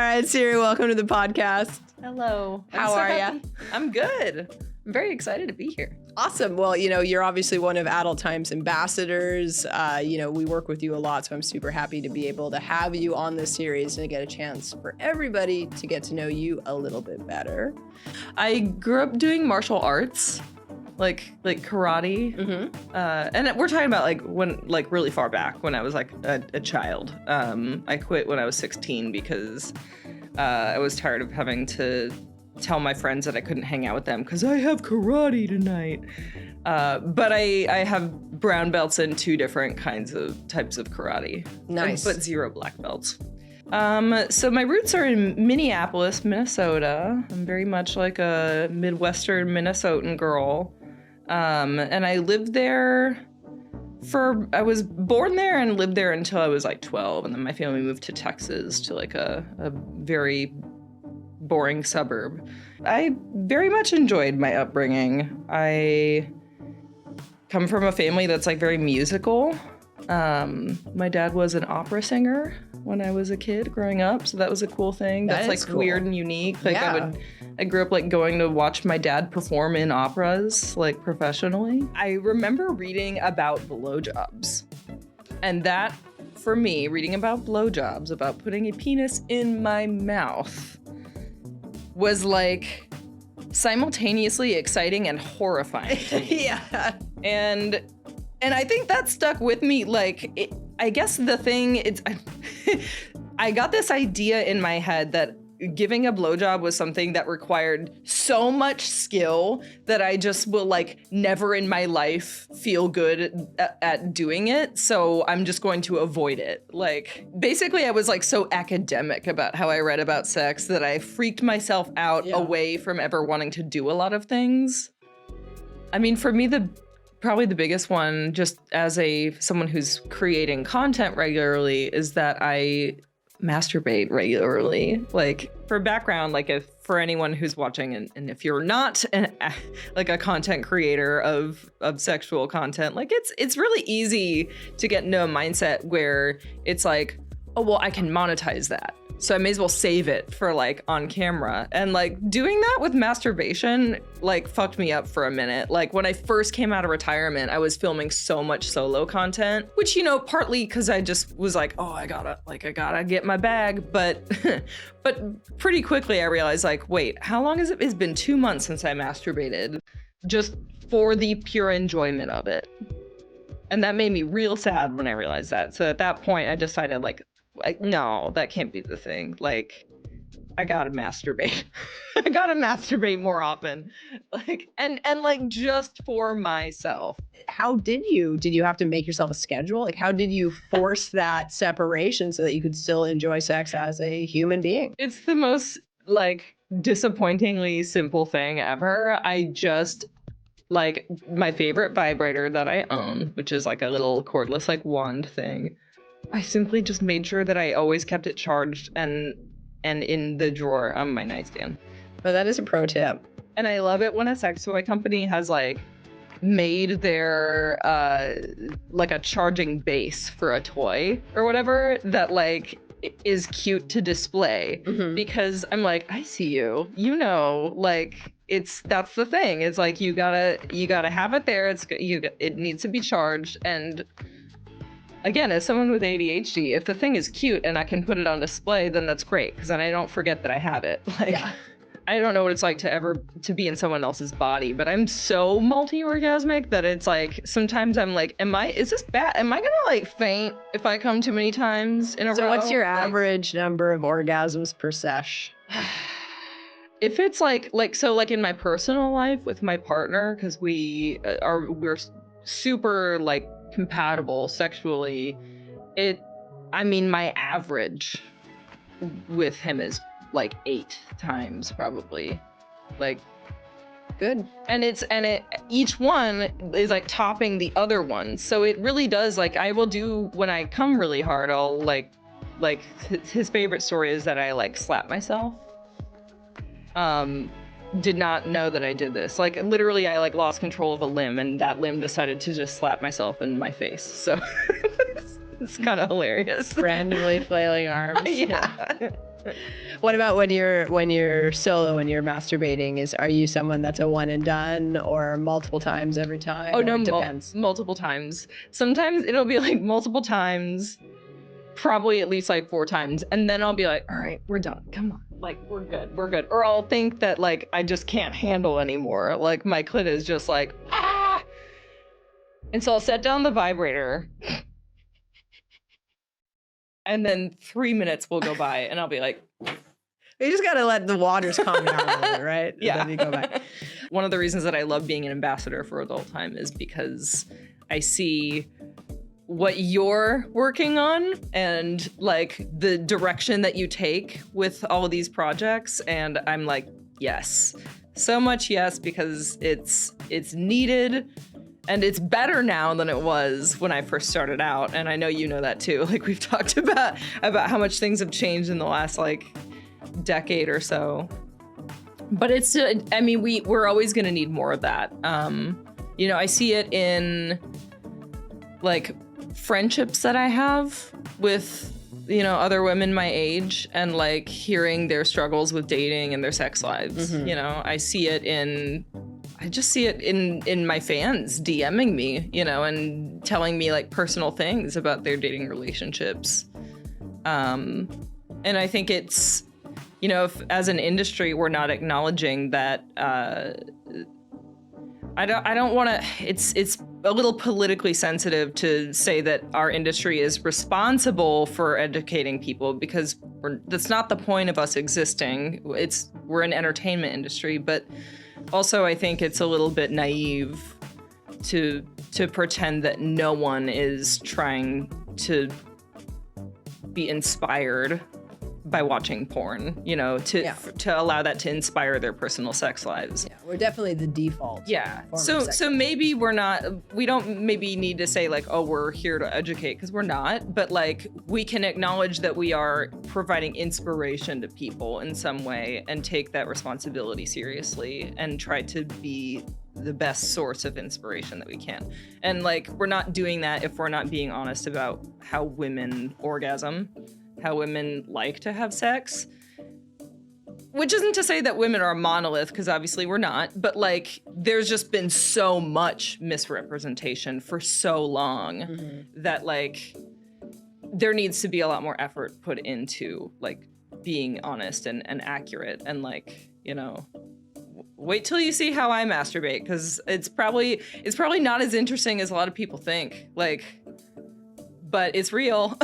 right, Siri, welcome to the podcast. Hello. How are you? I'm good. I'm very excited to be here. Awesome. Well, you're obviously one of Adult Time's ambassadors. We work with you a lot, so I'm super happy to be able to have you on this series and to get a chance for everybody to get to know you a little bit better. I grew up doing martial arts, like karate. Mm-hmm. And we're talking about when really far back when I was like a child. I quit when I was 16 because I was tired of having to tell my friends that I couldn't hang out with them because I have karate tonight. But I have brown belts in 2 different types of karate. Nice. But 0 black belts. So my roots are in Minneapolis, Minnesota. I'm very much like a Midwestern Minnesotan girl. And I lived there I was born there and lived there until I was like 12. And then my family moved to Texas to like a very boring suburb. I very much enjoyed my upbringing. I come from a family that's like very musical. My dad was an opera singer when I was a kid growing up, so that was a cool thing. That's like cool. Weird and unique. Like yeah. I grew up like going to watch my dad perform in operas like professionally. I remember reading about blowjobs. And that, for me, reading about blowjobs, about putting a penis in my mouth, was like simultaneously exciting and horrifying to me. Yeah. And I think that stuck with me. Like, I guess the thing, I got this idea in my head that giving a blowjob was something that required so much skill that I just will like never in my life feel good at doing it. So I'm just going to avoid it. Like, basically I was like so academic about how I read about sex that I freaked myself out away from ever wanting to do a lot of things. I mean, for me, probably the biggest one, just as someone who's creating content regularly, is that I masturbate regularly. Like, for background, like for anyone who's watching, and if you're not like a content creator of sexual content, like it's really easy to get into a mindset where it's like, oh, well, I can monetize that, so I may as well save it for like on camera. And like doing that with masturbation like fucked me up for a minute. Like when I first came out of retirement, I was filming so much solo content, which, partly because I just was like, oh, I gotta get my bag. But but pretty quickly I realized like, wait, how long has it? It's been 2 months since I masturbated just for the pure enjoyment of it. And that made me real sad when I realized that. So at that point I decided like, no, that can't be the thing. Like, I gotta masturbate. I gotta masturbate more often. Like, and like just for myself. How did you have to make yourself a schedule? Like, how did you force that separation so that you could still enjoy sex as a human being? It's the most like disappointingly simple thing ever. I just like my favorite vibrator that I own, which is like a little cordless like wand thing. I simply just made sure that I always kept it charged and in the drawer on my nightstand. But that is a pro tip. And I love it when a sex toy company has like made their like a charging base for a toy or whatever that like is cute to display. Mm-hmm. Because I'm like, I see you, like that's the thing. It's like you gotta have it there. It needs to be charged. And again, as someone with ADHD, if the thing is cute and I can put it on display, then that's great, because then I don't forget that I have it. Like, yeah. I don't know what it's like to be in someone else's body, but I'm so multi-orgasmic that it's like sometimes I'm like, is this bad? Am I gonna like faint if I come too many times in a row? So what's your average number of orgasms per sesh? If it's like in my personal life with my partner, because we're super like compatible sexually, my average with him is like 8 times probably. Like, good. And each one is like topping the other one, so it really does, like, I will do, when I come really hard, I'll like his favorite story is that I like slap myself. Did not know that I did this. Like, literally, I like lost control of a limb, and that limb decided to just slap myself in my face. So It's kind of hilarious. Randomly flailing arms. Yeah. What about when you're solo, when you're masturbating? Are you someone that's a one and done, or multiple times every time? Oh no, It depends. multiple times. Sometimes it'll be like multiple times, probably at least like 4 times, and then I'll be like, all right, we're done. Come on, like we're good. Or I'll think that like I just can't handle anymore. Like my clit is just like ah, and so I'll set down the vibrator. And then 3 minutes will go by, and I'll be like, You just gotta let the waters calm down a little bit, right? yeah. And then you go back. One of the reasons that I love being an ambassador for Adult Time is because I see what you're working on and like the direction that you take with all of these projects, and I'm like, yes, so much yes, because it's needed. And it's better now than it was when I first started out. And I know you know that too. Like we've talked about how much things have changed in the last like decade or so. But it's, I mean, we're always going to need more of that. You know, I see it in like friendships that I have with, you know, other women my age, and like hearing their struggles with dating and their sex lives. You know, I just see it in my fans DMing me, you know, and telling me like personal things about their dating relationships. And I think it's, you know, if as an industry we're not acknowledging that, I don't want to, it's a little politically sensitive to say that our industry is responsible for educating people, because that's not the point of us existing. We're an entertainment industry, but also I think it's a little bit naive to pretend that no one is trying to be inspired by watching porn, you know, to allow that to inspire their personal sex lives. Yeah, we're definitely the default. Yeah. So maybe we don't maybe need to say like, oh, we're here to educate, because we're not, but like we can acknowledge that we are providing inspiration to people in some way and take that responsibility seriously and try to be the best source of inspiration that we can. And like, we're not doing that if we're not being honest about how women orgasm, how women like to have sex. Which isn't to say that women are a monolith, because obviously we're not, but like there's just been so much misrepresentation for so long that like there needs to be a lot more effort put into like being honest and accurate, and like, you know, wait till you see how I masturbate, because it's probably not as interesting as a lot of people think. Like, but it's real.